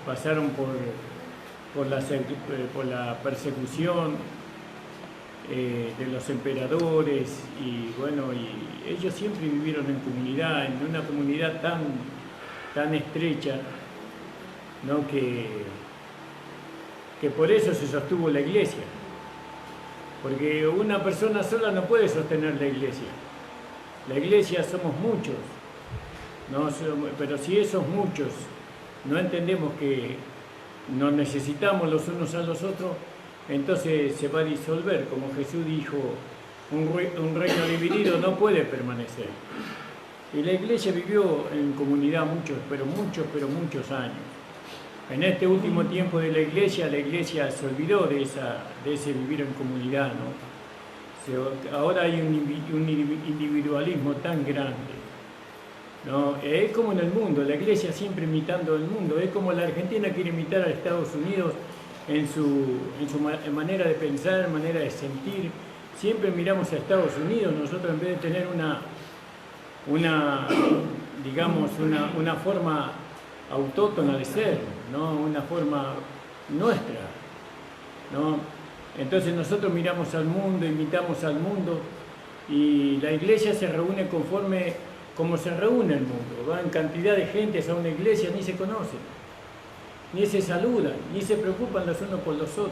pasaron por la persecución de los emperadores y bueno, y ellos siempre vivieron en comunidad, en una comunidad tan estrecha, ¿no? que por eso se sostuvo la iglesia, porque una persona sola no puede sostener la iglesia. La iglesia somos muchos, ¿no? Pero si esos muchos no entendemos que nos necesitamos los unos a los otros, entonces se va a disolver. Como Jesús dijo, un reino dividido no puede permanecer. Y la iglesia vivió en comunidad muchos años. En este último tiempo de la iglesia se olvidó de ese vivir en comunidad, ¿no? Ahora hay un individualismo tan grande, ¿no? Es como en el mundo, la iglesia siempre imitando el mundo, es como la Argentina quiere imitar a Estados Unidos en su manera de pensar, manera de sentir. Siempre miramos a Estados Unidos, nosotros en vez de tener una forma autóctona de ser, ¿no? Una forma nuestra, ¿no? Entonces nosotros miramos al mundo, imitamos al mundo, y la iglesia se reúne conforme como se reúne el mundo. Van cantidad de gentes a una iglesia, ni se conocen, ni se saludan, ni se preocupan los unos por los otros,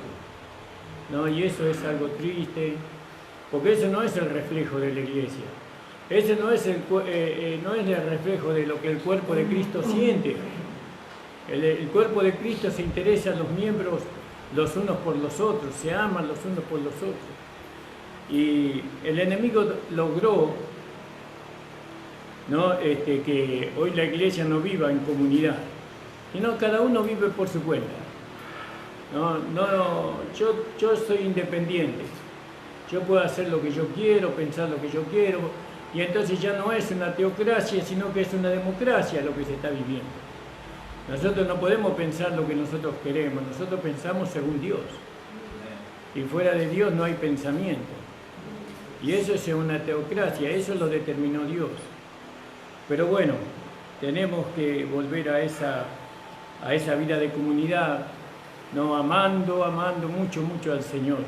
¿no? Y eso es algo triste, porque eso no es el reflejo de la iglesia. Ese no es el reflejo de lo que el cuerpo de Cristo siente. El cuerpo de Cristo se interesa a los miembros los unos por los otros, se aman los unos por los otros. Y el enemigo logró, ¿no? Que hoy la iglesia no viva en comunidad, sino cada uno vive por su cuenta. Yo soy independiente, yo puedo hacer lo que yo quiero, pensar lo que yo quiero, y entonces ya no es una teocracia, sino que es una democracia lo que se está viviendo. Nosotros no podemos pensar lo que nosotros queremos, nosotros pensamos según Dios. Y fuera de Dios no hay pensamiento. Y eso es una teocracia, eso lo determinó Dios. Pero bueno, tenemos que volver a esa vida de comunidad, ¿no? Amando mucho al Señor.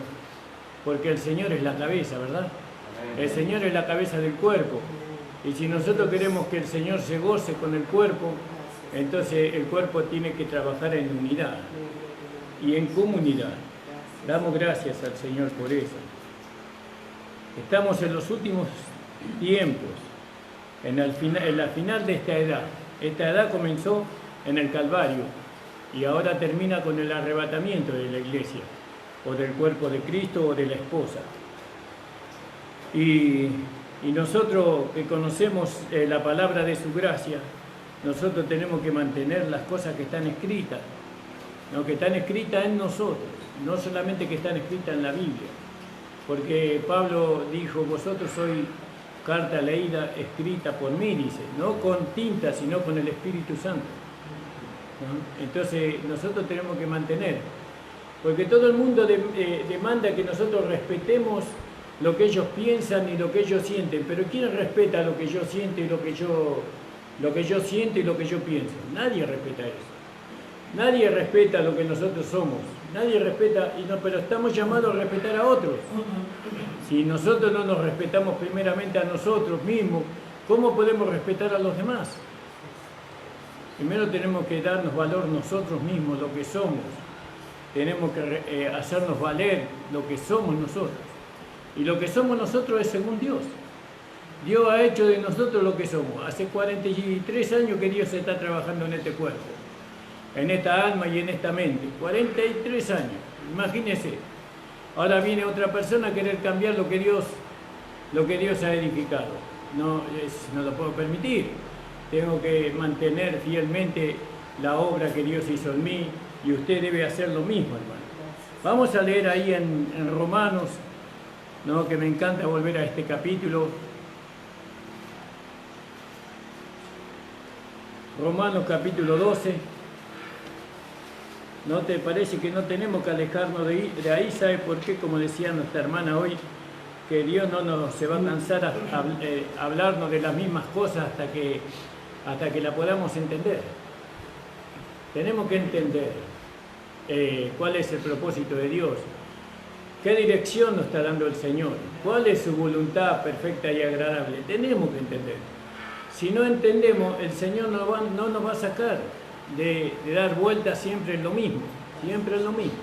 Porque el Señor es la cabeza, ¿verdad? El Señor es la cabeza del cuerpo. Y si nosotros queremos que el Señor se goce con el cuerpo, entonces el cuerpo tiene que trabajar en unidad y en comunidad. Damos gracias al Señor por eso. Estamos en los últimos tiempos, en la final de esta edad. Esta edad comenzó en el Calvario y ahora termina con el arrebatamiento de la iglesia, o del cuerpo de Cristo o de la esposa. Y nosotros que conocemos la palabra de su gracia, nosotros tenemos que mantener las cosas que están escritas, ¿no? Que están escritas en nosotros, no solamente que están escritas en la Biblia. Porque Pablo dijo, vosotros sois carta leída, escrita por mí, dice, no con tinta, sino con el Espíritu Santo, ¿no? Entonces nosotros tenemos que mantener, porque todo el mundo demanda que nosotros respetemos lo que ellos piensan y lo que ellos sienten, pero ¿quién respeta lo que yo siento y lo que yo siento y lo que yo pienso? Nadie respeta eso. Nadie respeta lo que nosotros somos. Nadie respeta, pero estamos llamados a respetar a otros. Si nosotros no nos respetamos primeramente a nosotros mismos, ¿cómo podemos respetar a los demás? Primero tenemos que darnos valor nosotros mismos, lo que somos. Tenemos que hacernos valer lo que somos nosotros. Y lo que somos nosotros es según Dios. Dios ha hecho de nosotros lo que somos. Hace 43 años que Dios está trabajando en este cuerpo, en esta alma y en esta mente. 43 años, imagínense. Ahora viene otra persona a querer cambiar lo que Dios ha edificado. No lo puedo permitir. Tengo que mantener fielmente la obra que Dios hizo en mí, y usted debe hacer lo mismo, hermano. Vamos a leer ahí en Romanos, ¿no? Que me encanta volver a este capítulo. Romanos capítulo 12. ¿No te parece que no tenemos que alejarnos de ahí? ¿Sabe por qué? Como decía nuestra hermana hoy, que Dios no se va a cansar a hablarnos de las mismas cosas hasta que la podamos entender. tenemos que entender cuál es el propósito de Dios, qué dirección nos está dando el Señor, cuál es su voluntad perfecta y agradable. Tenemos que entender. Si no entendemos, el Señor no nos va a sacar de dar vueltas siempre en lo mismo, siempre en lo mismo.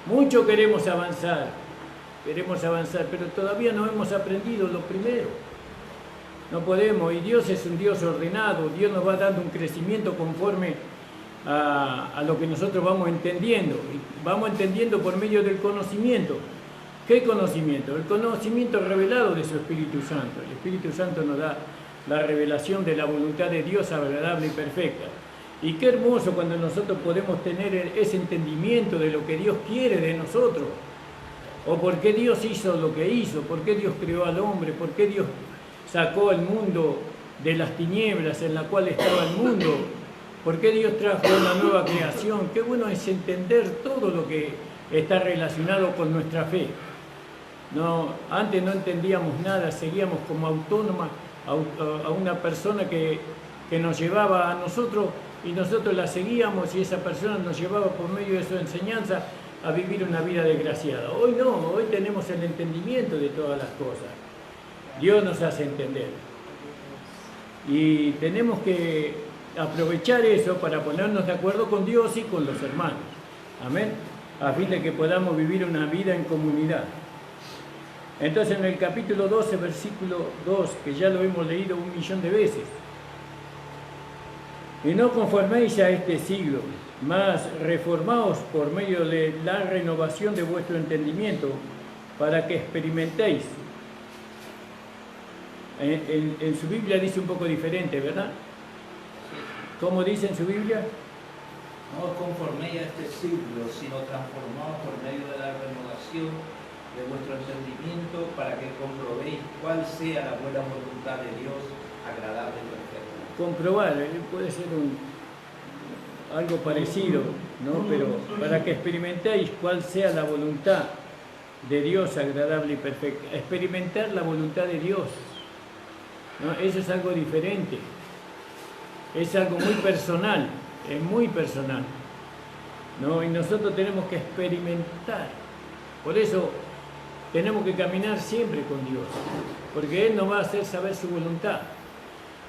Mucho queremos avanzar, pero todavía no hemos aprendido lo primero. No podemos, y Dios es un Dios ordenado, Dios nos va dando un crecimiento conforme a lo que nosotros vamos entendiendo. Y vamos entendiendo por medio del conocimiento. ¿Qué conocimiento? El conocimiento revelado de su Espíritu Santo. El Espíritu Santo nos da la revelación de la voluntad de Dios agradable y perfecta. Y qué hermoso cuando nosotros podemos tener ese entendimiento de lo que Dios quiere de nosotros. O por qué Dios hizo lo que hizo, por qué Dios creó al hombre, por qué Dios sacó al mundo de las tinieblas en la cual estaba el mundo, por qué Dios trajo una nueva creación. Qué bueno es entender todo lo que está relacionado con nuestra fe. Antes no entendíamos nada, seguíamos como autónoma a una persona que nos llevaba a nosotros y nosotros la seguíamos y esa persona nos llevaba por medio de su enseñanza a vivir una vida desgraciada. Hoy no, hoy tenemos el entendimiento de todas las cosas. Dios nos hace entender. Y tenemos que aprovechar eso para ponernos de acuerdo con Dios y con los hermanos. Amén. A fin de que podamos vivir una vida en comunidad. Entonces en el capítulo 12, versículo 2, que ya lo hemos leído 1.000.000 de veces. Y no conforméis a este siglo, mas reformaos por medio de la renovación de vuestro entendimiento, para que experimentéis. En su Biblia dice un poco diferente, ¿verdad? ¿Cómo dice en su Biblia? No os conforméis a este siglo, sino transformaos por medio de la renovación de vuestro entendimiento, para que comprobéis cuál sea la buena voluntad de Dios, agradable y perfecta. Comprobar, puede ser algo parecido, ¿no? Pero para que experimentéis cuál sea la voluntad de Dios agradable y perfecta. Experimentar la voluntad de Dios, ¿no? Eso es algo diferente, es algo muy personal, es muy personal, ¿no? Y nosotros tenemos que experimentar. Por eso tenemos que caminar siempre con Dios, porque Él nos va a hacer saber su voluntad.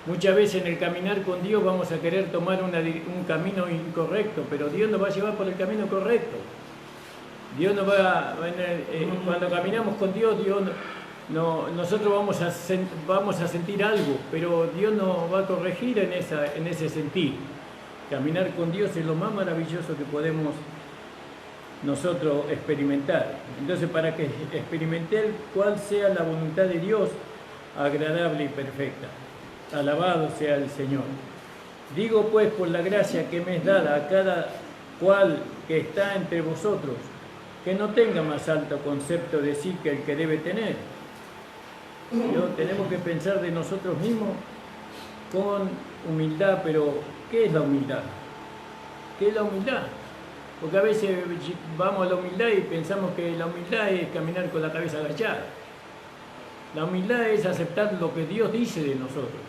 Muchas veces en el caminar con Dios vamos a querer tomar un camino incorrecto, pero Dios nos va a llevar por el camino correcto. Dios nos va cuando caminamos con Dios, nosotros vamos a sentir algo, pero Dios nos va a corregir en ese sentir. Caminar con Dios es lo más maravilloso que podemos nosotros experimentar. Entonces, para que experimentar cuál sea la voluntad de Dios agradable y perfecta. Alabado sea el Señor. Digo pues, por la gracia que me es dada a cada cual que está entre vosotros, que no tenga más alto concepto de sí que el que debe tener. Tenemos que pensar de nosotros mismos con humildad, pero ¿qué es la humildad? ¿Qué es la humildad? Porque a veces vamos a la humildad y pensamos que la humildad es caminar con la cabeza agachada. La humildad es aceptar lo que Dios dice de nosotros.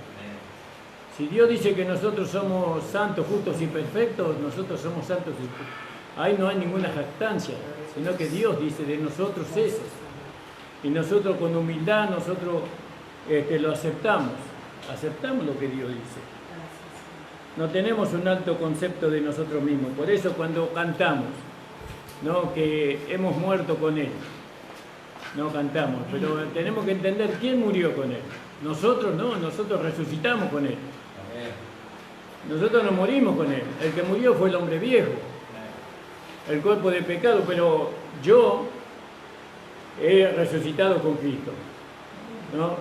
Si Dios dice que nosotros somos santos, justos y perfectos, nosotros somos santos y justos. Ahí no hay ninguna jactancia, sino que Dios dice de nosotros eso. Y nosotros con humildad, nosotros lo aceptamos lo que Dios dice. No tenemos un alto concepto de nosotros mismos. Por eso cuando cantamos, ¿no?, que hemos muerto con Él, no cantamos, pero tenemos que entender quién murió con Él. Nosotros no, nosotros resucitamos con Él. Nosotros no morimos con Él. El que murió fue el hombre viejo, el cuerpo de pecado, pero yo he resucitado con Cristo, ¿no?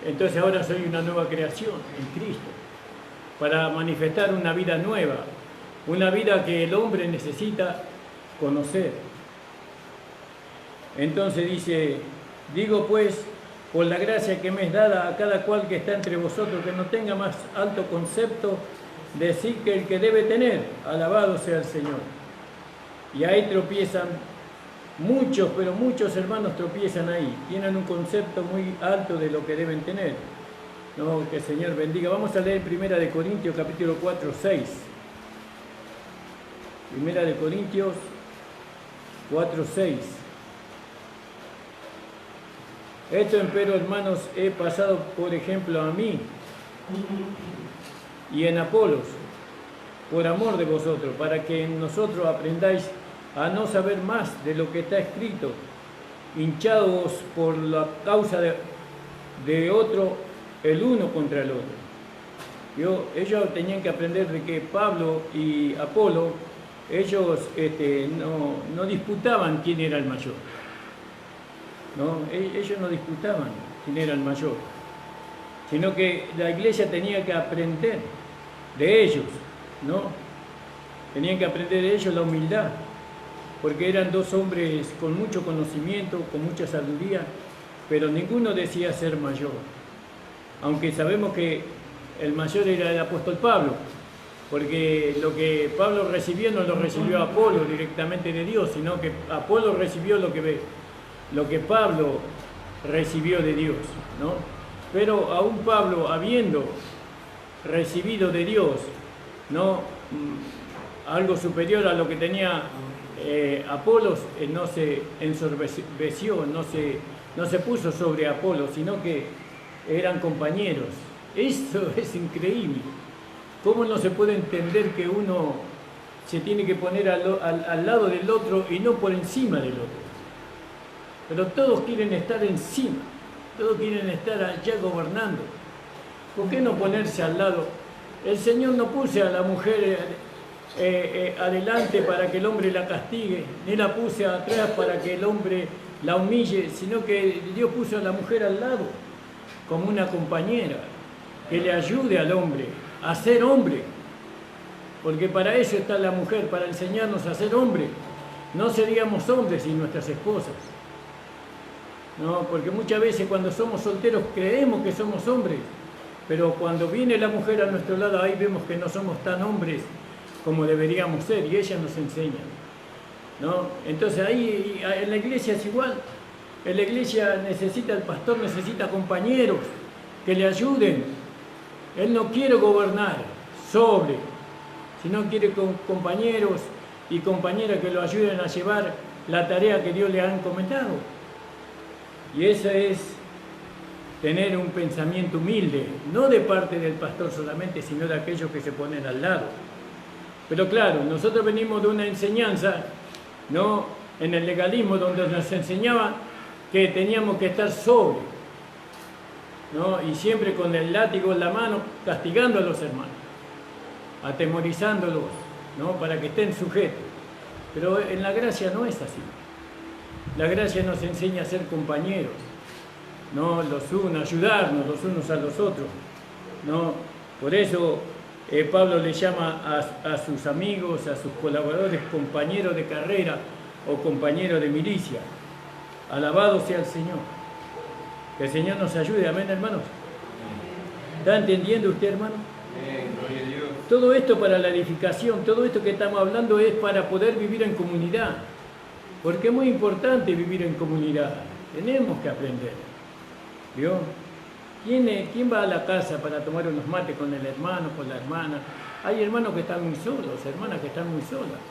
Entonces ahora soy una nueva creación en Cristo, para manifestar una vida nueva, una vida que el hombre necesita conocer. Entonces dice, digo pues, por la gracia que me es dada a cada cual que está entre vosotros, que no tenga más alto concepto de sí que el que debe tener. Alabado sea el Señor. Y ahí tropiezan muchos, pero muchos hermanos tropiezan ahí. Tienen un concepto muy alto de lo que deben tener. No, que el Señor bendiga. Vamos a leer 1 Corintios capítulo 4, 6. Primera de Corintios 4:6. Esto empero, hermanos, he pasado por ejemplo a mí y en Apolos, por amor de vosotros, para que en nosotros aprendáis a no saber más de lo que está escrito, hinchados por la causa de otro, el uno contra el otro. Ellos tenían que aprender de que Pablo y Apolo, ellos no disputaban quién era el mayor. ¿No? Ellos no disputaban quién era el mayor, sino que la iglesia tenía que aprender de ellos, ¿no? Tenían que aprender de ellos la humildad, porque eran dos hombres con mucho conocimiento, con mucha sabiduría, pero ninguno decía ser mayor. Aunque sabemos que el mayor era el apóstol Pablo, porque lo que Pablo recibió no lo recibió Apolo directamente de Dios, sino que Apolo recibió lo que Pablo recibió de Dios, ¿no? Pero aún Pablo, habiendo recibido de Dios, ¿no?, algo superior a lo que tenía Apolos, no se ensorbeció, no se puso sobre Apolo, sino que eran compañeros. Eso es increíble. ¿Cómo no se puede entender que uno se tiene que poner al lado del otro y no por encima del otro? Pero todos quieren estar encima, todos quieren estar allá gobernando. ¿Por qué no ponerse al lado? El Señor no puso a la mujer adelante para que el hombre la castigue, ni la puse atrás para que el hombre la humille, sino que Dios puso a la mujer al lado, como una compañera, que le ayude al hombre a ser hombre. Porque para eso está la mujer, para enseñarnos a ser hombre. No seríamos hombres sin nuestras esposas. No, porque muchas veces cuando somos solteros creemos que somos hombres, pero cuando viene la mujer a nuestro lado, ahí vemos que no somos tan hombres como deberíamos ser, y ella nos enseña, ¿no? Entonces ahí en la iglesia es igual. En la iglesia el pastor necesita compañeros que le ayuden. Él no quiere gobernar sobre, sino quiere compañeros y compañeras que lo ayuden a llevar la tarea que Dios le ha encomendado. Y eso es tener un pensamiento humilde, no de parte del pastor solamente, sino de aquellos que se ponen al lado. Pero claro, nosotros venimos de una enseñanza, ¿no?, en el legalismo, donde nos enseñaban que teníamos que estar sobrios, ¿no?, y siempre con el látigo en la mano, castigando a los hermanos, atemorizándolos, ¿no?, para que estén sujetos. Pero en la gracia no es así. La gracia nos enseña a ser compañeros, ¿no?, ayudarnos los unos a los otros, ¿no? Por eso Pablo le llama a sus amigos, a sus colaboradores, compañeros de carrera o compañeros de milicia. Alabado sea el Señor. Que el Señor nos ayude. Amén, hermanos. ¿Está entendiendo usted, hermano? Gloria a Dios. Todo esto para la edificación, todo esto que estamos hablando es para poder vivir en comunidad. Porque es muy importante vivir en comunidad. Tenemos que aprender. ¿Vio? ¿Quién va a la casa para tomar unos mates con el hermano, con la hermana? Hay hermanos que están muy solos, hermanas que están muy solas,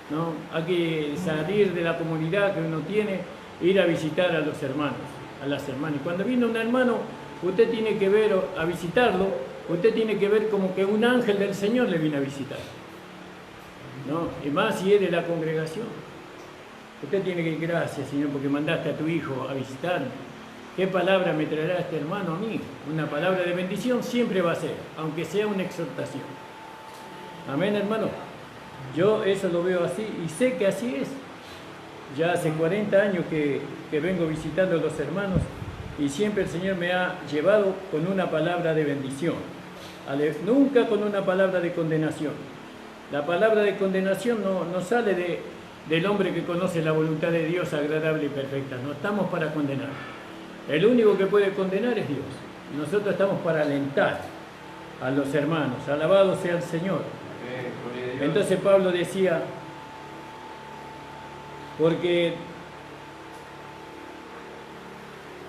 ¿no? Hay que salir de la comunidad que uno tiene, ir a visitar a los hermanos, a las hermanas. Y cuando viene un hermano, usted tiene que ver, a visitarlo, usted tiene que ver como que un ángel del Señor le viene a visitar, ¿no? Y más si es de la congregación. Usted tiene que, gracias, Señor, porque mandaste a tu hijo a visitarme. ¿Qué palabra me traerá este hermano a mí? Una palabra de bendición siempre va a ser, aunque sea una exhortación. Amén, hermano. Yo eso lo veo así y sé que así es. Ya hace 40 años que vengo visitando a los hermanos y siempre el Señor me ha llevado con una palabra de bendición. Nunca con una palabra de condenación. La palabra de condenación no sale del hombre que conoce la voluntad de Dios agradable y perfecta. No estamos para condenar. El único que puede condenar es Dios. Nosotros estamos para alentar a los hermanos. Alabado sea el Señor. Entonces Pablo decía, porque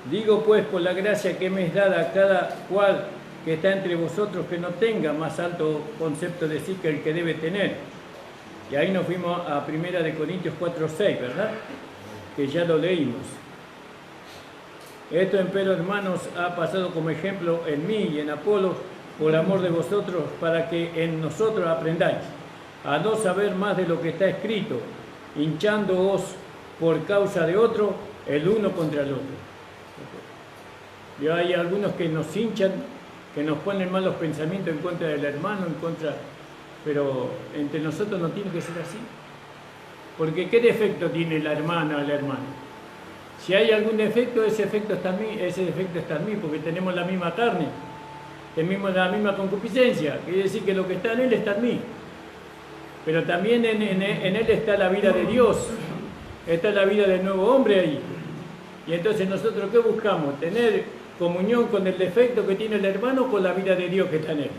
digo pues por la gracia que me es dada a cada cual que está entre vosotros, que no tenga más alto concepto de sí que el que debe tener, Y ahí nos fuimos a 1 Corintios 4:6, ¿verdad? Que ya lo leímos. Esto, empero, hermanos, ha pasado como ejemplo en mí y en Apolos, por amor de vosotros, para que en nosotros aprendáis a no saber más de lo que está escrito, hinchándoos por causa de otro, el uno contra el otro. Y hay algunos que nos hinchan, que nos ponen malos pensamientos en contra del hermano, pero entre nosotros no tiene que ser así. Porque ¿qué defecto tiene la hermana o el hermano? Si hay algún defecto, ese defecto está en mí, porque tenemos la misma carne, tenemos la misma concupiscencia. Quiere decir que lo que está en él está en mí. Pero también en él está la vida de Dios, está la vida del nuevo hombre ahí. Y entonces nosotros, ¿qué buscamos? Tener comunión con el defecto que tiene el hermano, con la vida de Dios que está en él.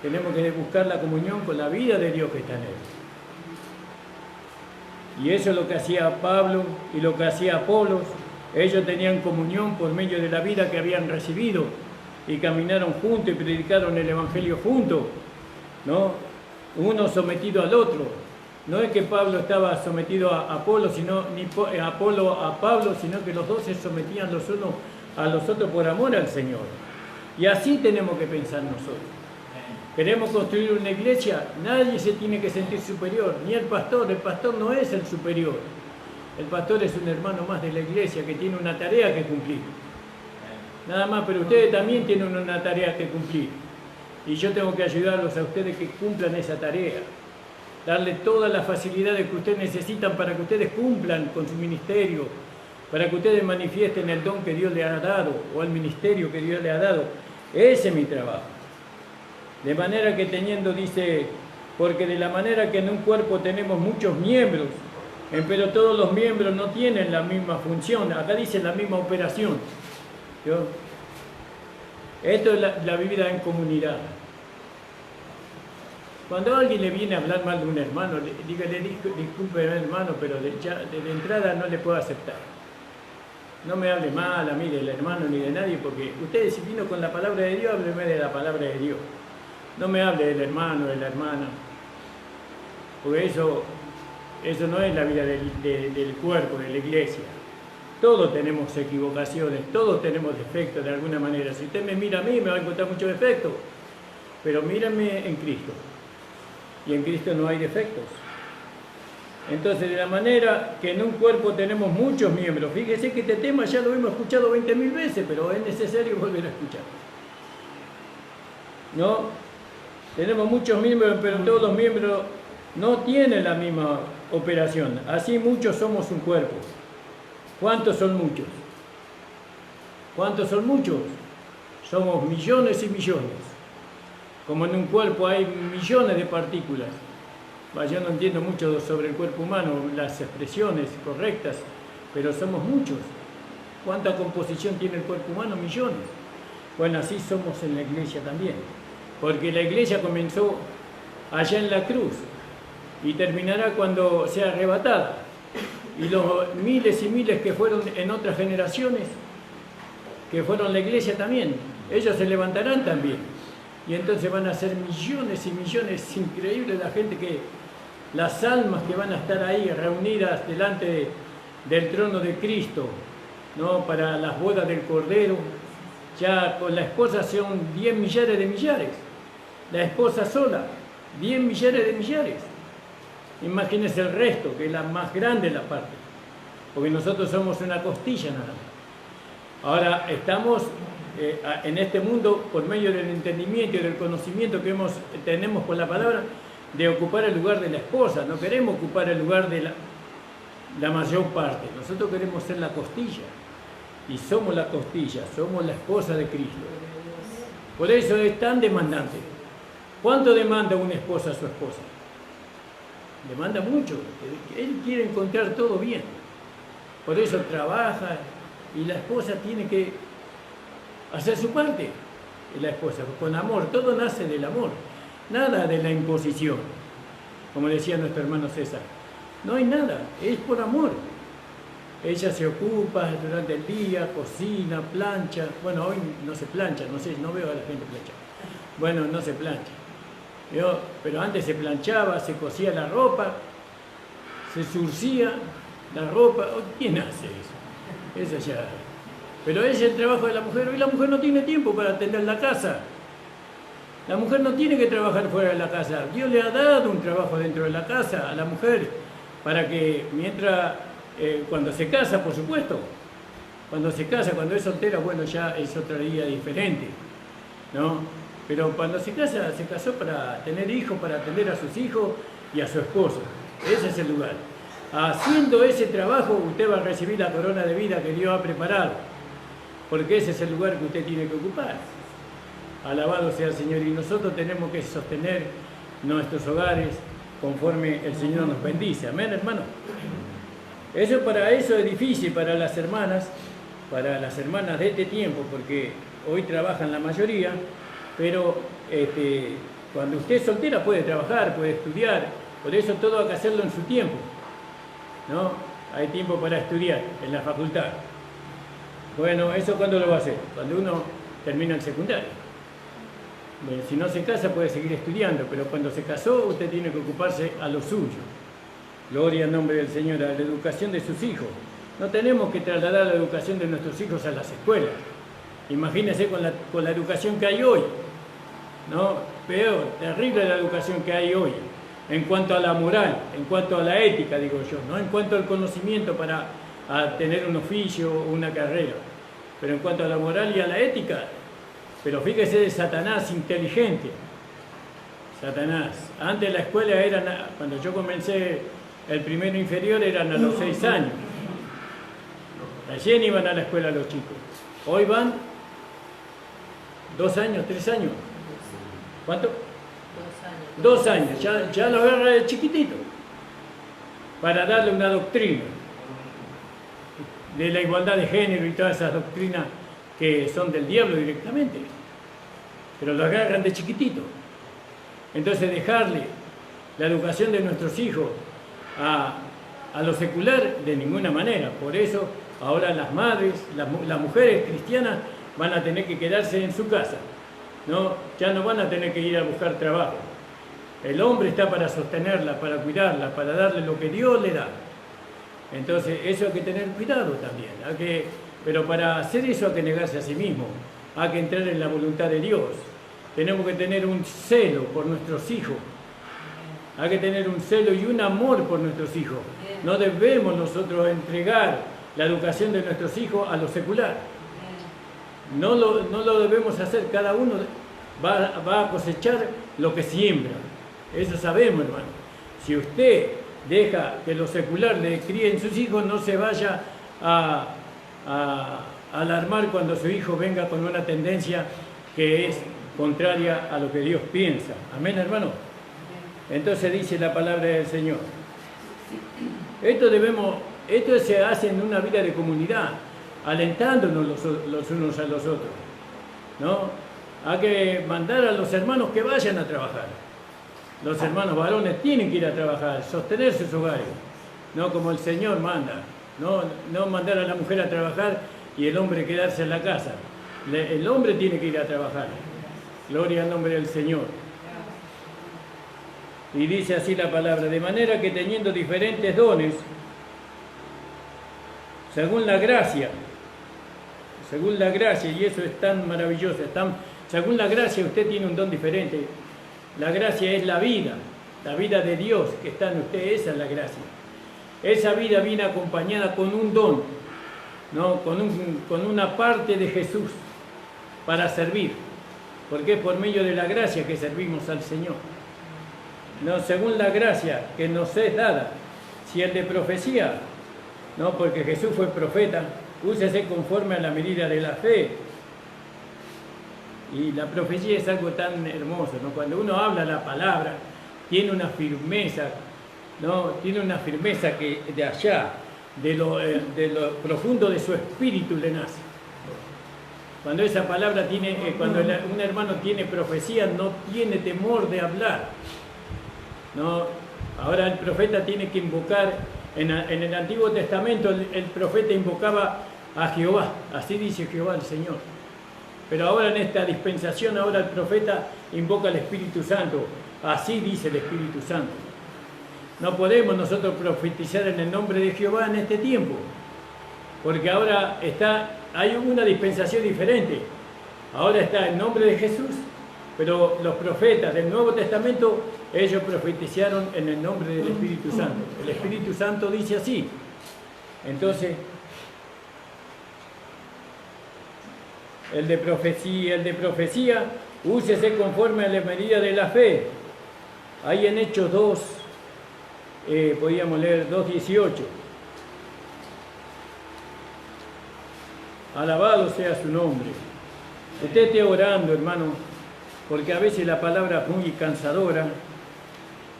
Tenemos que buscar la comunión con la vida de Dios que está en él. Y eso es lo que hacía Pablo y lo que hacía Apolos. Ellos tenían comunión por medio de la vida que habían recibido y caminaron juntos y predicaron el Evangelio juntos, ¿no? Uno sometido al otro. No es que Pablo estaba sometido a Apolo, ni Apolo a Pablo, sino que los dos se sometían los unos a los otros por amor al Señor. Y así tenemos que pensar nosotros. Queremos construir una iglesia, nadie se tiene que sentir superior, ni el pastor no es el superior. El pastor es un hermano más de la iglesia que tiene una tarea que cumplir. Nada más, pero ustedes también tienen una tarea que cumplir. Y yo tengo que ayudarlos a ustedes que cumplan esa tarea. Darle todas las facilidades que ustedes necesitan para que ustedes cumplan con su ministerio, para que ustedes manifiesten el don que Dios les ha dado o el ministerio que Dios les ha dado. Ese es mi trabajo. De manera que teniendo, dice, porque de la manera que en un cuerpo tenemos muchos miembros, pero todos los miembros no tienen la misma función, acá dice la misma operación. ¿Yo? Esto es la vida en comunidad. Cuando alguien le viene a hablar mal de un hermano, dígale, disculpe hermano, pero de entrada no le puedo aceptar. No me hable mal a mí del hermano ni de nadie, porque usted si vino con la palabra de Dios, hábleme de la palabra de Dios. No me hable del hermano, de la hermana, porque eso no es la vida del cuerpo, de la iglesia. Todos tenemos equivocaciones, todos tenemos defectos de alguna manera. Si usted me mira a mí, me va a encontrar muchos defectos, pero mírame en Cristo. Y en Cristo no hay defectos. Entonces, de la manera que en un cuerpo tenemos muchos miembros, fíjese que este tema ya lo hemos escuchado 20.000 veces, pero es necesario volver a escuchar. ¿No? Tenemos muchos miembros, pero todos los miembros no tienen la misma operación. Así muchos somos un cuerpo. ¿Cuántos son muchos? ¿Cuántos son muchos? Somos millones y millones. Como en un cuerpo hay millones de partículas. Yo no entiendo mucho sobre el cuerpo humano, las expresiones correctas, pero somos muchos. ¿Cuánta composición tiene el cuerpo humano? Millones. Bueno, así somos en la iglesia también. Porque la iglesia comenzó allá en la cruz y terminará cuando sea arrebatada. Y los miles y miles que fueron en otras generaciones, que fueron la iglesia también, ellos se levantarán también. Y entonces van a ser millones y millones, increíble la gente las almas que van a estar ahí reunidas delante del trono de Cristo, ¿no? Para las bodas del Cordero. Ya con la esposa son 10 millares de millares. La esposa sola, 10 millares de millares. Imagínense el resto, que es la más grande la parte. Porque nosotros somos una costilla nada más. Ahora estamos en este mundo, por medio del entendimiento y del conocimiento que tenemos por la palabra, de ocupar el lugar de la esposa. No queremos ocupar el lugar de la mayor parte. Nosotros queremos ser la costilla. Y somos la costilla, somos la esposa de Cristo. Por eso es tan demandante. ¿Cuánto demanda una esposa a su esposa? Demanda mucho. Él quiere encontrar todo bien. Por eso trabaja y la esposa tiene que hacer su parte. Y la esposa, con amor, todo nace del amor. Nada de la imposición. Como decía nuestro hermano César. No hay nada, es por amor. Ella se ocupa durante el día, cocina, plancha. Bueno, hoy no se plancha, no sé, no veo a la gente planchar. Bueno, no se plancha. Pero antes se planchaba, se cosía la ropa, se surcía la ropa. ¿Quién hace eso? Eso ya. Pero ese es el trabajo de la mujer. Hoy la mujer no tiene tiempo para atender la casa. La mujer no tiene que trabajar fuera de la casa. Dios le ha dado un trabajo dentro de la casa a la mujer para que mientras, cuando se casa, por supuesto, cuando se casa, cuando es soltera, bueno, ya es otra vida diferente, ¿no? Pero cuando se casa, se casó para tener hijos, para atender a sus hijos y a su esposo. Ese es el lugar. Haciendo ese trabajo, usted va a recibir la corona de vida que Dios ha preparado, porque ese es el lugar que usted tiene que ocupar. Alabado sea el Señor. Y nosotros tenemos que sostener nuestros hogares conforme el Señor nos bendice. Amén, hermano. Para eso es difícil para las hermanas de este tiempo, porque hoy trabajan la mayoría, pero cuando usted es soltera puede trabajar, puede estudiar, por eso todo hay que hacerlo en su tiempo, ¿no? Hay tiempo para estudiar en la facultad. Bueno, ¿eso cuándo lo va a hacer? Cuando uno termina el secundario. Si no se casa puede seguir estudiando, pero cuando se casó usted tiene que ocuparse a lo suyo. Gloria al nombre del Señor, a la educación de sus hijos. No tenemos que trasladar la educación de nuestros hijos a las escuelas. Imagínense con la educación que hay hoy, ¿no? Peor, terrible la educación que hay hoy, en cuanto a la moral, en cuanto a la ética, digo yo, no en cuanto al conocimiento para tener un oficio o una carrera, pero en cuanto a la moral y a la ética. Pero fíjese de Satanás inteligente. Satanás. Antes la escuela cuando yo comencé el primero inferior eran a los 6 años. Recién iban a la escuela los chicos. Hoy van 2 años, 3 años. ¿Cuánto? 2 años. Ya lo agarra de chiquitito. Para darle una doctrina de la igualdad de género y todas esas doctrinas que son del diablo directamente, pero lo agarran de chiquitito. Entonces dejarle la educación de nuestros hijos a lo secular de ninguna manera. Por eso ahora las madres, las mujeres cristianas van a tener que quedarse en su casa, ¿no? Ya no van a tener que ir a buscar trabajo. El hombre está para sostenerla, para cuidarla, para darle lo que Dios le da. Entonces eso hay que tener cuidado también. Pero para hacer eso hay que negarse a sí mismo, hay que entrar en la voluntad de Dios. Tenemos que tener un celo por nuestros hijos, hay que tener un celo y un amor por nuestros hijos. No debemos nosotros entregar la educación de nuestros hijos a lo secular. No lo debemos hacer, cada uno va a cosechar lo que siembra. Eso sabemos, hermano. Si usted deja que lo secular le críen sus hijos, no se vaya a alarmar cuando su hijo venga con una tendencia que es contraria a lo que Dios piensa. Amén, hermano. Entonces dice la palabra del Señor. Esto se hace en una vida de comunidad, alentándonos los unos a los otros, ¿no? Hay que mandar a los hermanos que vayan a trabajar. Los hermanos varones tienen que ir a trabajar, sostener sus hogares, no como el Señor manda. No mandar a la mujer a trabajar y el hombre quedarse en la casa. El hombre tiene que ir a trabajar. Gloria al nombre del Señor. Y dice así la palabra: de manera que teniendo diferentes dones, según la gracia, y eso es tan maravilloso, según la gracia usted tiene un don diferente. La gracia es la vida de Dios que está en usted, esa es la gracia. Esa vida viene acompañada con un don, ¿no? Con una parte de Jesús para servir, porque es por medio de la gracia que servimos al Señor. No, según la gracia que nos es dada. Si el de profecía, no, porque Jesús fue profeta, úsese conforme a la medida de la fe. Y la profecía es algo tan hermoso, ¿no? Cuando uno habla la palabra, tiene una firmeza, ¿no? Tiene una firmeza que de allá, de lo profundo de su espíritu le nace. Cuando esa palabra cuando un hermano tiene profecía, no tiene temor de hablar, ¿no? Ahora el profeta tiene que invocar, en el Antiguo Testamento el profeta invocaba a Jehová, así dice Jehová el Señor. Pero ahora en esta dispensación, ahora el profeta invoca al Espíritu Santo Así dice el Espíritu Santo. No podemos nosotros profetizar en el nombre de Jehová en este tiempo, porque ahora hay una dispensación diferente. Ahora está el nombre de Jesús, pero los profetas del Nuevo Testamento, ellos profetizaron en el nombre del Espíritu Santo. El Espíritu Santo dice así. Entonces, el de profecía, úsese conforme a la medida de la fe. Ahí en Hechos 2, podíamos leer 2:18. Alabado sea su nombre. Usted esté orando, hermano, porque a veces la palabra es muy cansadora,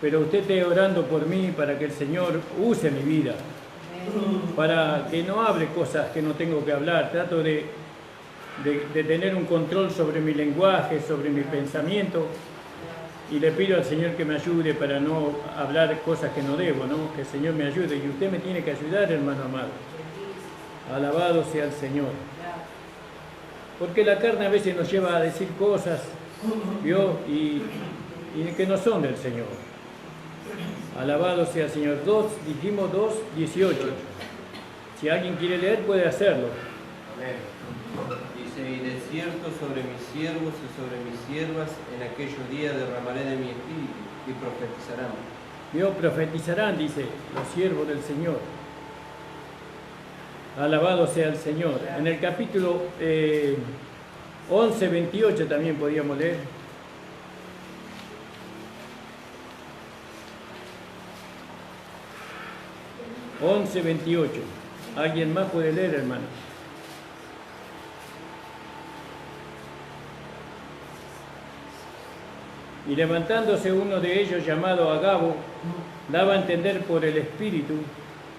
pero usted esté orando por mí para que el Señor use mi vida, para que no hable cosas que no tengo que hablar. Trato de tener un control sobre mi lenguaje, sobre mi pensamiento, y le pido al Señor que me ayude para no hablar cosas que no debo, ¿no? Que el Señor me ayude, y usted me tiene que ayudar, hermano amado. Alabado sea el Señor. Porque la carne a veces nos lleva a decir cosas, ¿vio? Y que no son del Señor. Alabado sea el Señor. Dijimos 2:18. Si alguien quiere leer, puede hacerlo. Amén. Dice, y de cierto sobre mis siervos y sobre mis siervas en aquellos días derramaré de mi espíritu y profetizarán. ¿Vio? Profetizarán, dice, los siervos del Señor. Alabado sea el Señor. En el capítulo 11:28 también podíamos leer. (11:28). ¿Alguien más puede leer, hermano? Y levantándose uno de ellos, llamado Agabo, daba a entender por el Espíritu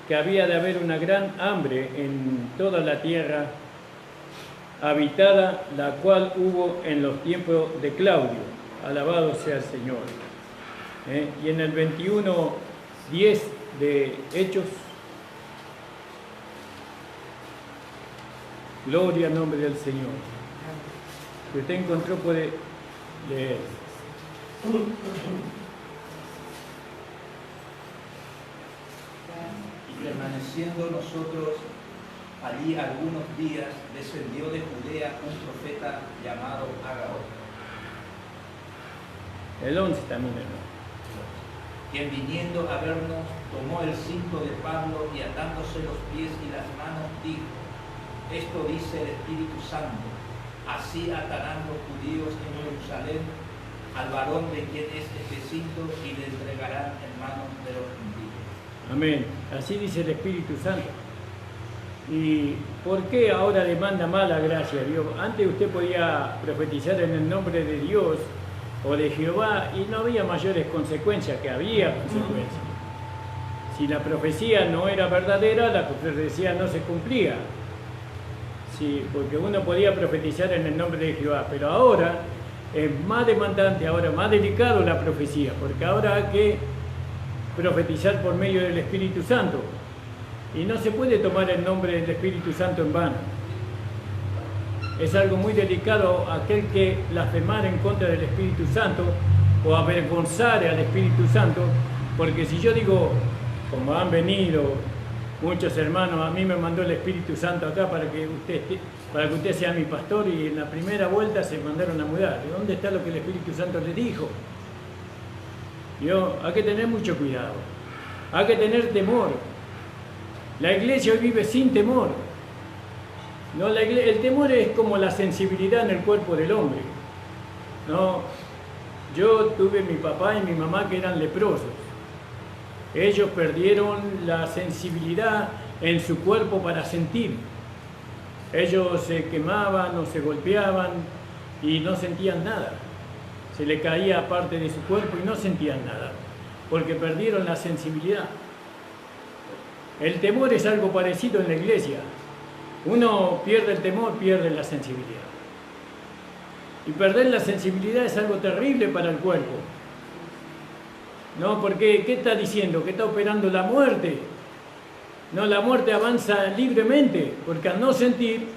que había de haber una gran hambre en toda la tierra habitada, la cual hubo en los tiempos de Claudio. Alabado sea el Señor. Y en el 21:10 de Hechos, gloria al nombre del Señor. Si usted encontró, puede leer. Permaneciendo nosotros allí algunos días, descendió de Judea un profeta llamado Agabo. El 11 también, hermano. Quien viniendo a vernos, tomó el cinto de Pablo y atándose los pies y las manos, dijo: esto dice el Espíritu Santo, así atarán los judíos en Jerusalén al varón de quien es este cinto y le entregarán en manos de los gentiles. Amén. Así dice el Espíritu Santo. ¿Y por qué ahora demanda mala gracia Dios? Antes usted podía profetizar en el nombre de Dios o de Jehová y no había mayores consecuencias, que había consecuencias. Si la profecía no era verdadera, la profecía no se cumplía. Sí, porque uno podía profetizar en el nombre de Jehová, pero ahora es más demandante, ahora más delicado la profecía, porque ahora hay que profetizar por medio del Espíritu Santo. Y no se puede tomar el nombre del Espíritu Santo en vano. Es algo muy delicado aquel que blasfemar en contra del Espíritu Santo o avergonzar al Espíritu Santo, porque si yo digo, como han venido muchos hermanos, a mí me mandó el Espíritu Santo acá para que usted sea mi pastor, y en la primera vuelta se mandaron a mudar. ¿De dónde está lo que el Espíritu Santo les dijo? Hay que tener mucho cuidado, hay que tener temor. La iglesia hoy vive sin temor. No, el temor es como la sensibilidad en el cuerpo del hombre. No, yo tuve mi papá y mi mamá que eran leprosos. Ellos perdieron la sensibilidad en su cuerpo para sentir. Ellos se quemaban o se golpeaban y no sentían nada. Se le caía parte de su cuerpo y no sentían nada, porque perdieron la sensibilidad. El temor es algo parecido en la iglesia. Uno pierde el temor, pierde la sensibilidad. Y perder la sensibilidad es algo terrible para el cuerpo. No, porque ¿qué está diciendo? Que está operando la muerte. No, la muerte avanza libremente, porque al no sentir,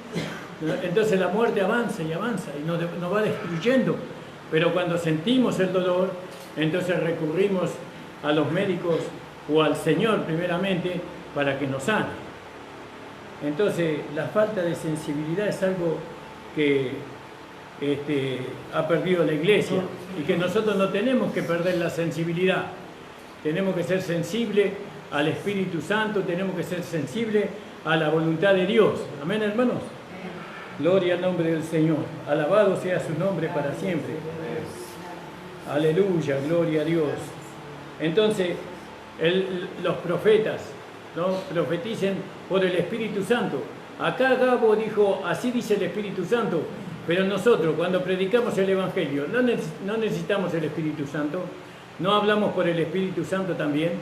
entonces la muerte avanza y avanza y nos va destruyendo. Pero cuando sentimos el dolor, Entonces recurrimos a los médicos o al Señor primeramente para que nos sane. Entonces la falta de sensibilidad es algo que ha perdido la iglesia y que nosotros no tenemos que perder la sensibilidad. Tenemos que ser sensibles al Espíritu Santo, tenemos que ser sensibles a la voluntad de Dios. Amén, hermanos. Gloria al nombre del Señor. Alabado sea su nombre para siempre. Aleluya, gloria a Dios. Entonces, los profetas, ¿no?, profeticen por el Espíritu Santo. Acá Gabo dijo, así dice el Espíritu Santo, pero nosotros cuando predicamos el Evangelio no necesitamos el Espíritu Santo, no hablamos por el Espíritu Santo también.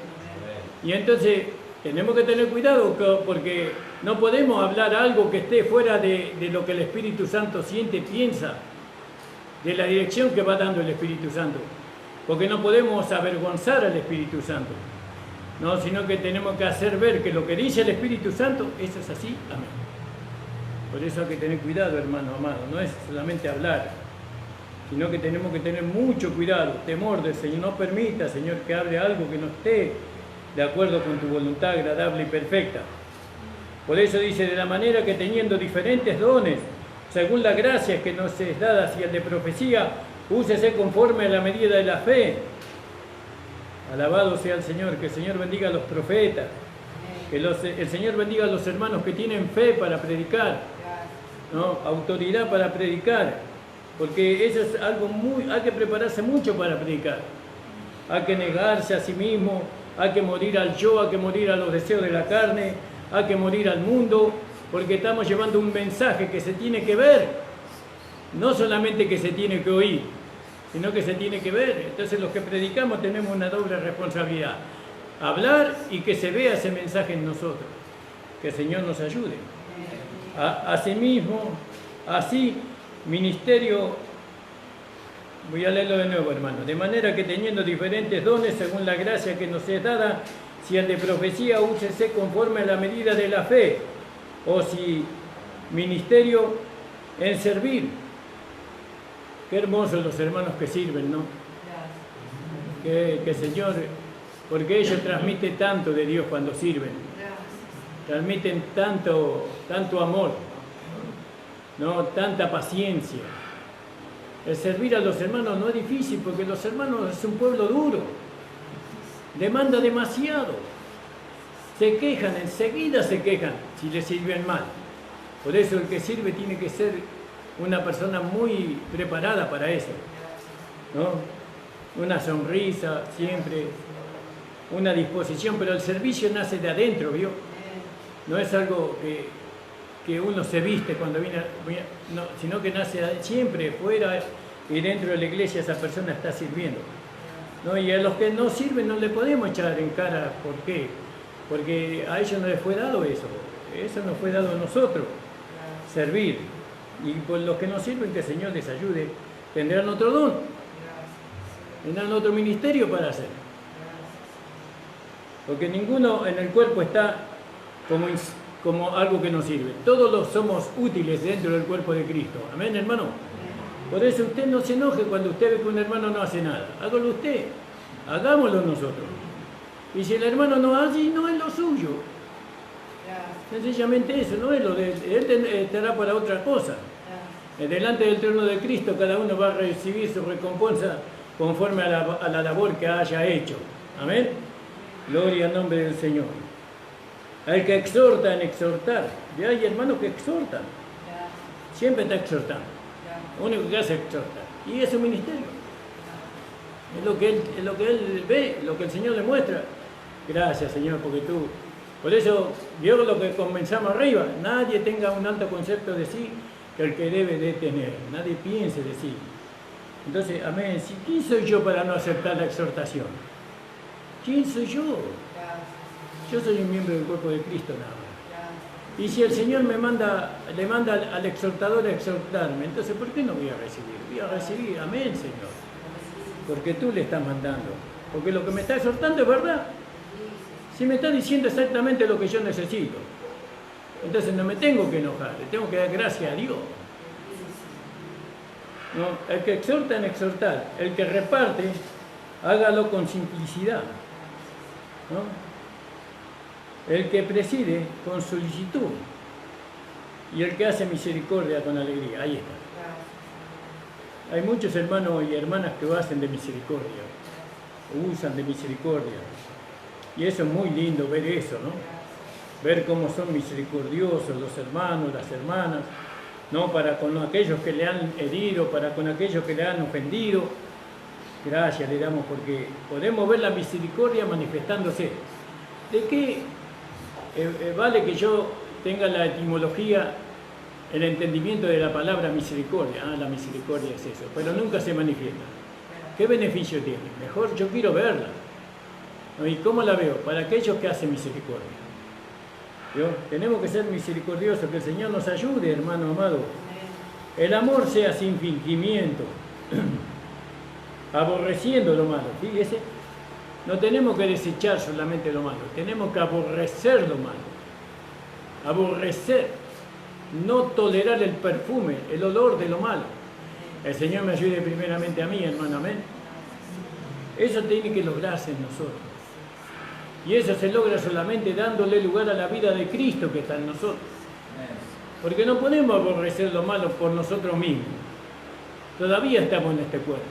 Y entonces tenemos que tener cuidado porque no podemos hablar algo que esté fuera de lo que el Espíritu Santo siente, piensa, de la dirección que va dando el Espíritu Santo. Porque no podemos avergonzar al Espíritu Santo, no, sino que tenemos que hacer ver que lo que dice el Espíritu Santo, eso es así. Amén. Por eso hay que tener cuidado, hermano amado, no es solamente hablar, sino que tenemos que tener mucho cuidado, temor del Señor. No permita, Señor, que hable algo que no esté de acuerdo con tu voluntad agradable y perfecta. Por eso dice, de la manera que teniendo diferentes dones, según la gracia que nos es dada, si el de profecía, úsese conforme a la medida de la fe. Alabado sea el Señor, que el Señor bendiga a los profetas, que el Señor bendiga a los hermanos que tienen fe para predicar, ¿no?, autoridad para predicar, porque eso es algo hay que prepararse mucho para predicar. Hay que negarse a sí mismo, hay que morir al yo, hay que morir a los deseos de la carne, hay que morir al mundo, porque estamos llevando un mensaje que se tiene que ver, no solamente que se tiene que oír, sino que se tiene que ver. Entonces los que predicamos tenemos una doble responsabilidad, hablar y que se vea ese mensaje en nosotros. Que el Señor nos ayude. Asimismo, así, ministerio, voy a leerlo de nuevo, hermano, de manera que teniendo diferentes dones según la gracia que nos es dada, si el de profecía, úsese conforme a la medida de la fe, o si ministerio en servir. Qué hermosos los hermanos que sirven, ¿no? Que Señor, porque ellos transmiten tanto de Dios cuando sirven, transmiten tanto amor, ¿no?, tanta paciencia. El servir a los hermanos no es difícil, porque los hermanos es un pueblo duro, demanda demasiado, se quejan, enseguida se quejan si les sirven mal. Por eso el que sirve tiene que ser una persona muy preparada para eso, ¿no? Una sonrisa siempre, una disposición, pero el servicio nace de adentro, ¿vio? No es algo que uno se viste cuando viene, no, sino que nace siempre fuera y dentro de la iglesia esa persona está sirviendo, ¿no? Y a los que no sirven no le podemos echar en cara. ¿Por qué? Porque a ellos no les fue dado eso nos fue dado a nosotros, servir. Y por los que no sirven, que el Señor les ayude, tendrán otro don, tendrán otro ministerio para hacer. Porque ninguno en el cuerpo está como algo que nos sirve. Todos somos útiles dentro del cuerpo de Cristo. Amén, hermano. Por eso usted no se enoje cuando usted ve que un hermano no hace nada. Hágalo usted, hagámoslo nosotros. Y si el hermano no hace, no es lo suyo. Sencillamente eso, no es lo de él, estará para otra cosa. Delante del trono de Cristo cada uno va a recibir su recompensa conforme a la labor que haya hecho. Amén. Gloria al nombre del Señor. Al que exhorta en exhortar. Ya hay hermanos que exhortan. Siempre está exhortando. Lo único que hace es exhortar. Y es un ministerio. Es lo que él ve, lo que el Señor le muestra. Gracias, Señor, porque tú... Por eso, vio lo que comenzamos arriba. Nadie tenga un alto concepto de sí que el que debe de tener. Nadie piense de sí. Entonces, amén. ¿Quién soy yo para no aceptar la exhortación? ¿Quién soy yo? Yo soy un miembro del cuerpo de Cristo nada más. Y si el Señor le manda al exhortador a exhortarme, entonces ¿por qué no voy a recibir? Voy a recibir, amén, Señor. Porque tú le estás mandando. Porque lo que me está exhortando es verdad. Si me está diciendo exactamente lo que yo necesito, entonces no me tengo que enojar, le tengo que dar gracias a Dios. ¿No? El que exhorta en exhortar, el que reparte, hágalo con simplicidad, ¿no? El que preside con solicitud y el que hace misericordia con alegría. Ahí está. Hay muchos hermanos y hermanas que lo hacen de misericordia, usan de misericordia. Y eso es muy lindo ver eso, ¿no? Ver cómo son misericordiosos los hermanos, las hermanas, ¿no? Para con aquellos que le han herido, para con aquellos que le han ofendido. Gracias le damos porque podemos ver la misericordia manifestándose. ¿De qué vale que yo tenga la etimología, el entendimiento de la palabra misericordia? Ah, la misericordia es eso, pero nunca se manifiesta. ¿Qué beneficio tiene? Mejor yo quiero verla. ¿Y cómo la veo? Para aquellos que hacen misericordia. ¿Yo? Tenemos que ser misericordiosos, que el Señor nos ayude, hermano amado. El amor sea sin fingimiento, aborreciendo lo malo. Fíjese, no tenemos que desechar solamente lo malo, tenemos que aborrecer lo malo. Aborrecer, no tolerar el perfume, el olor de lo malo. El Señor me ayude primeramente a mí, hermano, amén. Eso tiene que lograrse en nosotros. Y eso se logra solamente dándole lugar a la vida de Cristo que está en nosotros. Porque no podemos aborrecer lo malo por nosotros mismos. Todavía estamos en este cuerpo.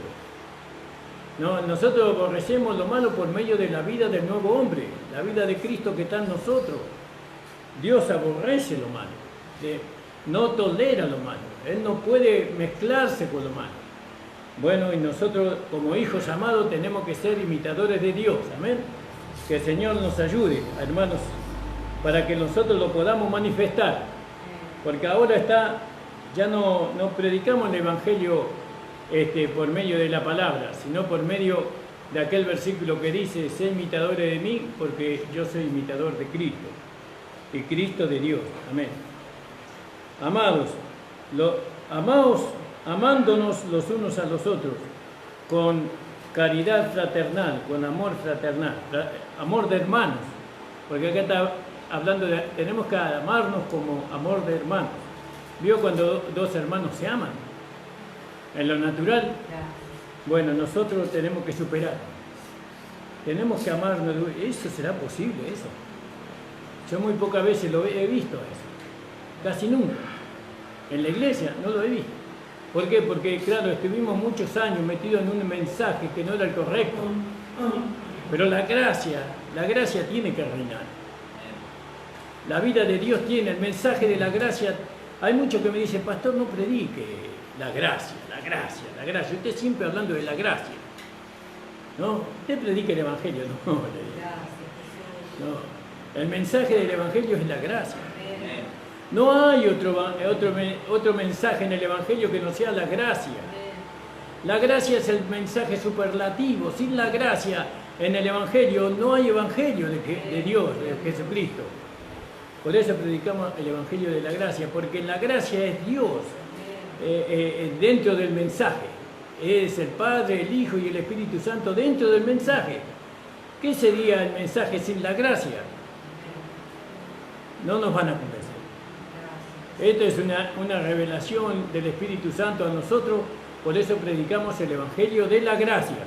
No, nosotros aborrecemos lo malo por medio de la vida del nuevo hombre, la vida de Cristo que está en nosotros. Dios aborrece lo malo, no tolera lo malo. Él no puede mezclarse con lo malo. Bueno, y nosotros como hijos amados tenemos que ser imitadores de Dios. Amén. Que el Señor nos ayude, hermanos, para que nosotros lo podamos manifestar. Porque ahora ya no predicamos el Evangelio por medio de la palabra, sino por medio de aquel versículo que dice, sé imitadores de mí, porque yo soy imitador de Cristo, y Cristo de Dios. Amén. Amados, amándonos los unos a los otros, con caridad fraternal, con amor fraternal, amor de hermanos, porque acá está hablando de, tenemos que amarnos como amor de hermanos. ¿Vio cuando dos hermanos se aman? En lo natural, bueno, nosotros tenemos que superar, tenemos que amarnos. ¿Eso será posible, eso? Yo muy pocas veces lo he visto eso, casi nunca. En la iglesia no lo he visto. ¿Por qué? Porque, claro, estuvimos muchos años metidos en un mensaje que no era el correcto. Pero la gracia tiene que reinar. La vida de Dios tiene, el mensaje de la gracia. Hay muchos que me dicen, pastor, no predique la gracia. Usted siempre hablando de la gracia. ¿No? Usted predique el Evangelio. No. El mensaje del Evangelio es la gracia. No hay otro mensaje en el Evangelio que no sea la gracia. La gracia es el mensaje superlativo. Sin la gracia en el Evangelio no hay Evangelio de Dios, de Jesucristo. Por eso predicamos el Evangelio de la gracia, porque la gracia es Dios dentro del mensaje. Es el Padre, el Hijo y el Espíritu Santo dentro del mensaje. ¿Qué sería el mensaje sin la gracia? No nos van a convencer. Esto es una revelación del Espíritu Santo a nosotros, por eso predicamos el Evangelio de la gracia.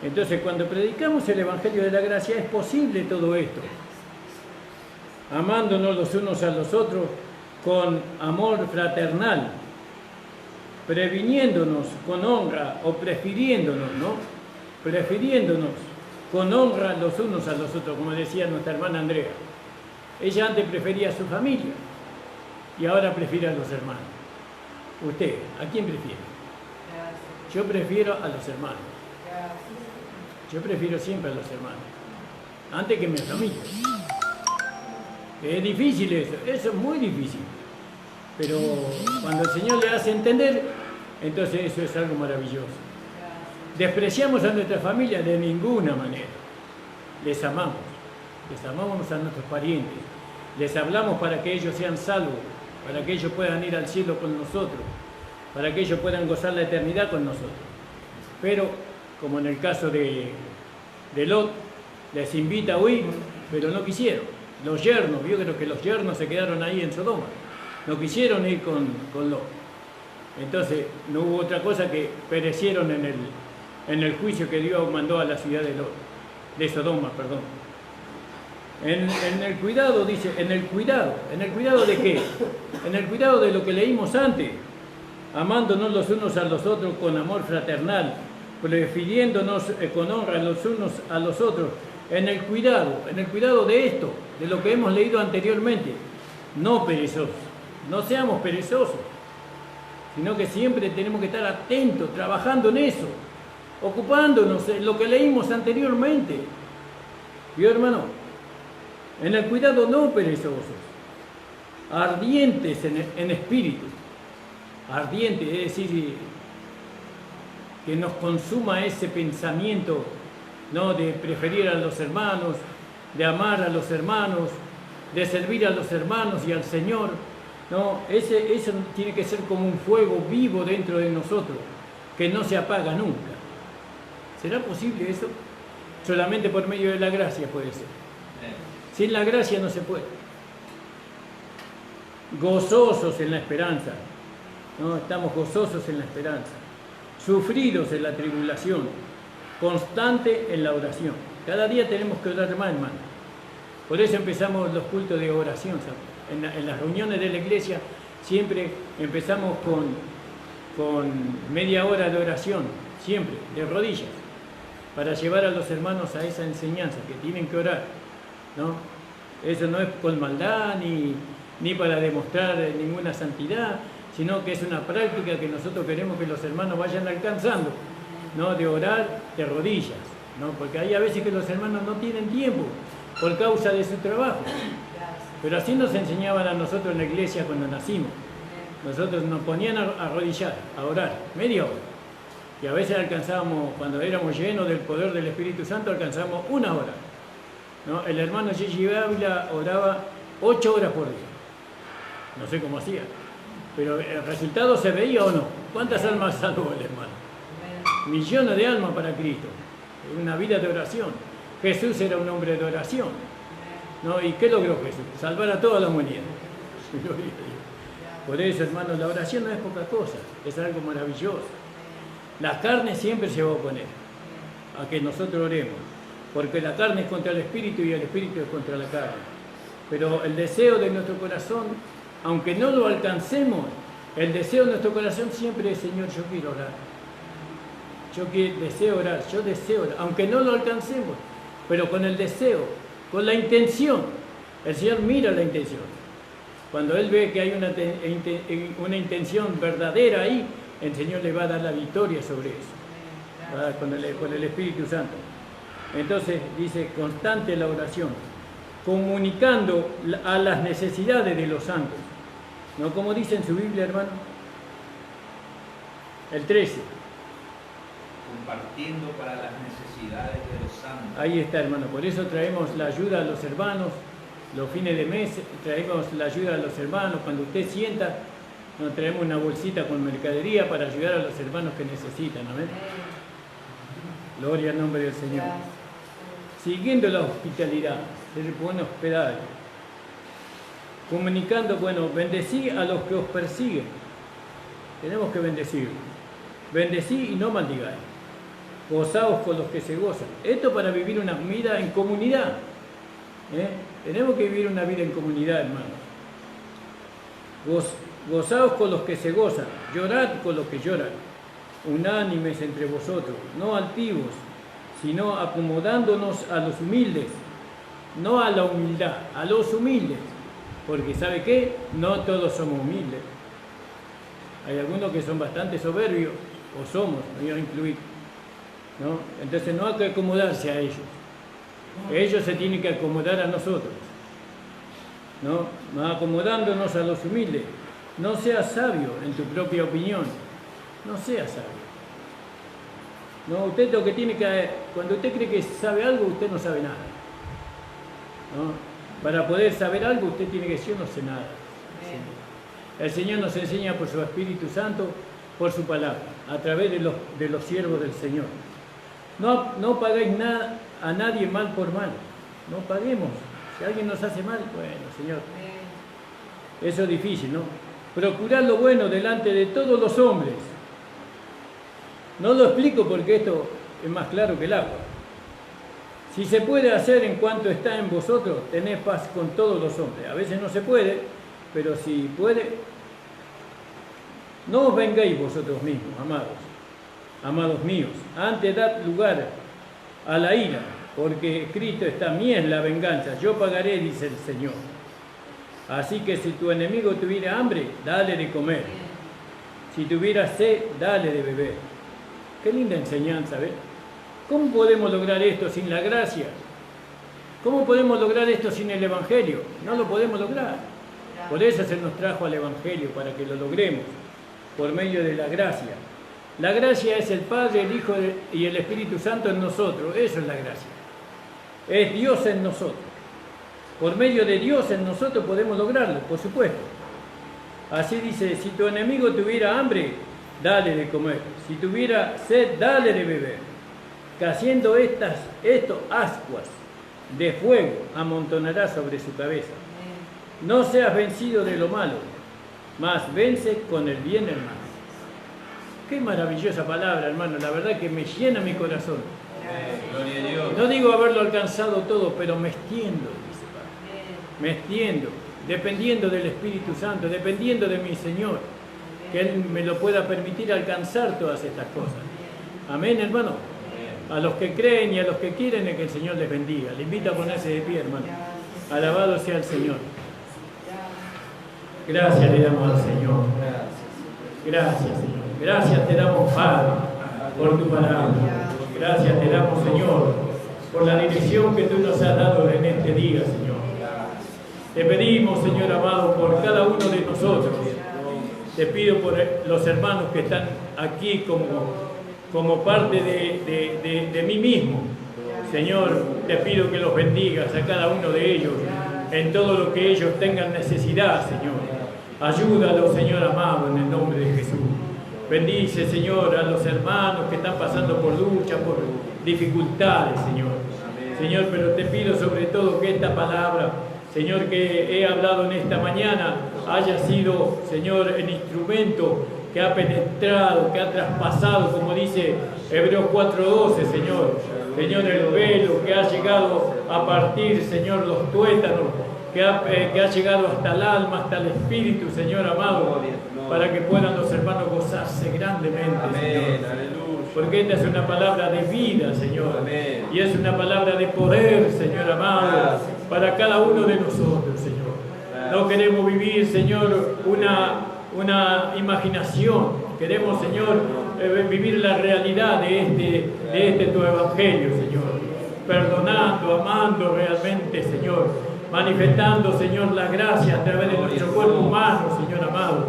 Entonces, cuando predicamos el Evangelio de la gracia, es posible todo esto. Amándonos los unos a los otros con amor fraternal, previniéndonos con honra, o prefiriéndonos, ¿no? Prefiriéndonos con honra los unos a los otros, como decía nuestra hermana Andrea. Ella antes prefería a su familia y ahora prefiere a los hermanos. ¿Usted, a quién prefiere? Yo prefiero a los hermanos. Yo prefiero siempre a los hermanos, antes que mi familia. Es difícil eso es muy difícil. Pero cuando el Señor le hace entender, entonces eso es algo maravilloso. ¿Despreciamos a nuestra familia? De ninguna manera. Les amamos a nuestros parientes. Les hablamos para que ellos sean salvos, para que ellos puedan ir al cielo con nosotros, para que ellos puedan gozar la eternidad con nosotros. Pero, como en el caso de Lot, les invita a huir, pero no quisieron. Los yernos, vio que los yernos se quedaron ahí en Sodoma, no quisieron ir con Lot. Entonces, no hubo otra cosa que perecieron en el juicio que Dios mandó a la ciudad de Sodoma, perdón. En el cuidado, dice, ¿en el cuidado de qué? En el cuidado de lo que leímos antes, amándonos los unos a los otros con amor fraternal, prefiriéndonos con honra los unos a los otros, en el cuidado de esto, de lo que hemos leído anteriormente, no perezosos, no seamos perezosos, sino que siempre tenemos que estar atentos, trabajando en eso, ocupándonos en lo que leímos anteriormente. ¿Vio, hermano? En el cuidado no perezosos, ardientes en espíritu, ardientes, es decir, que nos consuma ese pensamiento, ¿no?, de preferir a los hermanos, de amar a los hermanos, de servir a los hermanos y al Señor, ¿no? Eso tiene que ser como un fuego vivo dentro de nosotros, que no se apaga nunca. ¿Será posible eso? Solamente por medio de la gracia puede ser. Sin la gracia no se puede. Gozosos en la esperanza, ¿no? Estamos gozosos en la esperanza. Sufridos en la tribulación, constante en la oración. Cada día tenemos que orar más, hermano. Por eso empezamos los cultos de oración, ¿sabes? En las reuniones de la iglesia siempre empezamos con media hora de oración, siempre, de rodillas, para llevar a los hermanos a esa enseñanza, que tienen que orar, ¿no? Eso no es con maldad ni para demostrar ninguna santidad, sino que es una práctica que nosotros queremos que los hermanos vayan alcanzando, ¿no? De orar de rodillas, ¿no? Porque hay a veces que los hermanos no tienen tiempo por causa de su trabajo. Pero así nos enseñaban a nosotros en la iglesia cuando nacimos. Nosotros nos ponían a arrodillar, a orar, media hora. Y a veces alcanzábamos, cuando éramos llenos del poder del Espíritu Santo, alcanzábamos 1 hora, ¿no? El hermano Gigi Ávila oraba 8 horas por día. No sé cómo hacía, pero el resultado se veía o no. ¿Cuántas almas salvó el hermano? Millones de almas para Cristo. Una vida de oración. Jesús era un hombre de oración, ¿no? ¿Y qué logró Jesús? Salvar a toda la humanidad. Por eso, hermanos, la oración no es poca cosa, es algo maravilloso. La carne siempre se va a oponer a que nosotros oremos, porque la carne es contra el espíritu y el espíritu es contra la carne. Pero el deseo de nuestro corazón, aunque no lo alcancemos, el deseo de nuestro corazón siempre es: Señor, yo quiero orar. Yo deseo orar, aunque no lo alcancemos, pero con el deseo, con la intención. El Señor mira la intención. Cuando Él ve que hay una intención verdadera ahí, el Señor le va a dar la victoria sobre eso, con el Espíritu Santo. Entonces dice, constante la oración, comunicando a las necesidades de los santos. ¿No? Como dice en su Biblia, hermano, el 13. Compartiendo para las necesidades de los santos. Ahí está, hermano. Por eso traemos la ayuda a los hermanos, los fines de mes, traemos la ayuda a los hermanos. Cuando usted sienta, nos traemos una bolsita con mercadería para ayudar a los hermanos que necesitan. Amén. Gloria al nombre del Señor. Siguiendo la hospitalidad, ser buen hospedaje. Comunicando, bueno, bendecí a los que os persiguen. Tenemos que bendecir. Bendecí y no maldigáis. Gozaos con los que se gozan. Esto para vivir una vida en comunidad. Tenemos que vivir una vida en comunidad, hermanos. Gozaos con los que se gozan. Llorad con los que lloran. Unánimes entre vosotros, no altivos, sino acomodándonos a los humildes. No a la humildad, a los humildes. Porque ¿sabe qué? No todos somos humildes. Hay algunos que son bastante soberbios, o somos, me voy a incluir, ¿no? Entonces no hay que acomodarse a ellos. Ellos se tienen que acomodar a nosotros, ¿no? Acomodándonos a los humildes. No seas sabio en tu propia opinión. No seas sabio. No, usted lo que tiene que... Cuando usted cree que sabe algo, usted no sabe nada, ¿no? Para poder saber algo, usted tiene que decir: yo no sé nada. El Señor nos enseña por su Espíritu Santo, por su palabra, a través de los siervos del Señor. No paguéis nada a nadie mal por mal. No paguemos. Si alguien nos hace mal, bueno, Señor. Eso es difícil, ¿no? Procurad lo bueno delante de todos los hombres. No lo explico porque esto es más claro que el agua. Si se puede hacer en cuanto está en vosotros, tened paz con todos los hombres. A veces no se puede, pero si puede, no os vengáis vosotros mismos, amados míos, antes dad lugar a la ira, porque escrito está: mía es la venganza, yo pagaré, dice el Señor. Así que si tu enemigo tuviera hambre, dale de comer. Si tuviera sed, dale de beber. Qué linda enseñanza, ¿ves? ¿Cómo podemos lograr esto sin la gracia? ¿Cómo podemos lograr esto sin el Evangelio? No lo podemos lograr. Por eso se nos trajo al Evangelio, para que lo logremos, por medio de la gracia. La gracia es el Padre, el Hijo y el Espíritu Santo en nosotros. Eso es la gracia. Es Dios en nosotros. Por medio de Dios en nosotros podemos lograrlo, por supuesto. Así dice: si tu enemigo tuviera hambre, dale de comer. Si tuviera sed, dale de beber. Que haciendo estos ascuas de fuego amontonará sobre su cabeza. No seas vencido de lo malo, mas vence con el bien, hermano. Qué maravillosa palabra, hermano. La verdad que me llena mi corazón. Gloria a Dios. No digo haberlo alcanzado todo, pero me extiendo, dice Padre. Me extiendo, dependiendo del Espíritu Santo, dependiendo de mi Señor, que Él me lo pueda permitir alcanzar todas estas cosas. Amén, hermano. A los que creen y a los que quieren, es que el Señor les bendiga. Le invito a ponerse de pie, hermano. Alabado sea el Señor. Gracias le damos al Señor. Gracias, Señor. Gracias te damos, Padre, por tu palabra. Gracias te damos, Señor, por la dirección que tú nos has dado en este día, Señor. Te pedimos, Señor amado, por cada uno de nosotros. Te pido por los hermanos que están aquí como parte de mí mismo. Señor, te pido que los bendigas a cada uno de ellos en todo lo que ellos tengan necesidad, Señor. Ayúdalos, Señor amado, en el nombre de Jesús. Bendice, Señor, a los hermanos que están pasando por lucha, por dificultades, Señor. Señor, pero te pido sobre todo que esta palabra, Señor, que he hablado en esta mañana, haya sido, Señor, el instrumento que ha penetrado, que ha traspasado, como dice Hebreos 4:12, Señor. Señor, el velo que ha llegado a partir, Señor, los tuétanos, que ha llegado hasta el alma, hasta el espíritu, Señor amado, para que puedan los hermanos gozarse grandemente, Señor. Porque esta es una palabra de vida, Señor. Y es una palabra de poder, Señor amado, para cada uno de nosotros, Señor. No queremos vivir, Señor, una imaginación. Queremos, Señor, vivir la realidad de este tu evangelio, Señor. Perdonando, amando realmente, Señor. Manifestando, Señor, la gracia a través de nuestro cuerpo humano, Señor amado.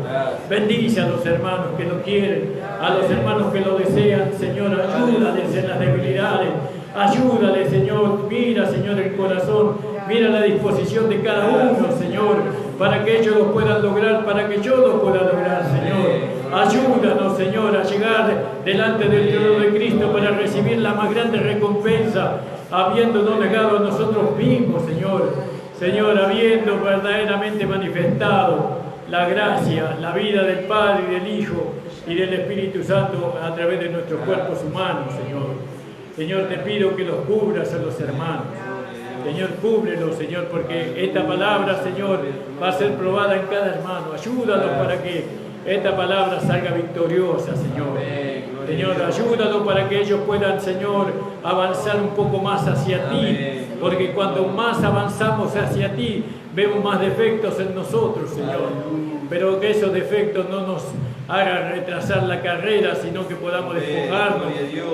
Bendice a los hermanos que lo quieren, a los hermanos que lo desean, Señor. Ayúdales en las debilidades. Ayúdales, Señor. Mira, Señor, el corazón. Mira la disposición de cada uno, Señor, para que ellos lo puedan lograr, para que yo lo pueda lograr, Señor. Ayúdanos, Señor, a llegar delante del trono de Cristo para recibir la más grande recompensa, habiéndonos negado a nosotros mismos, Señor. Señor, habiendo verdaderamente manifestado la gracia, la vida del Padre y del Hijo y del Espíritu Santo a través de nuestros cuerpos humanos, Señor. Señor, te pido que los cubras a los hermanos. Señor, cúbrelos, Señor, porque esta palabra, Señor, va a ser probada en cada hermano. Ayúdalos para que esta palabra salga victoriosa, Señor. Señor, ayúdalos para que ellos puedan, Señor, avanzar un poco más hacia ti. Porque cuanto más avanzamos hacia ti, vemos más defectos en nosotros, Señor. Pero que esos defectos no nos hagan retrasar la carrera, sino que podamos despojarnos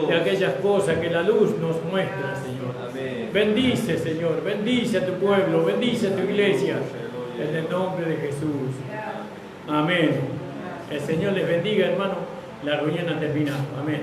de aquellas cosas que la luz nos muestra, Señor. Bendice, Señor, bendice a tu pueblo, bendice a tu iglesia, en el nombre de Jesús. Amén. El Señor les bendiga, hermano. La reunión ha terminado. Amén.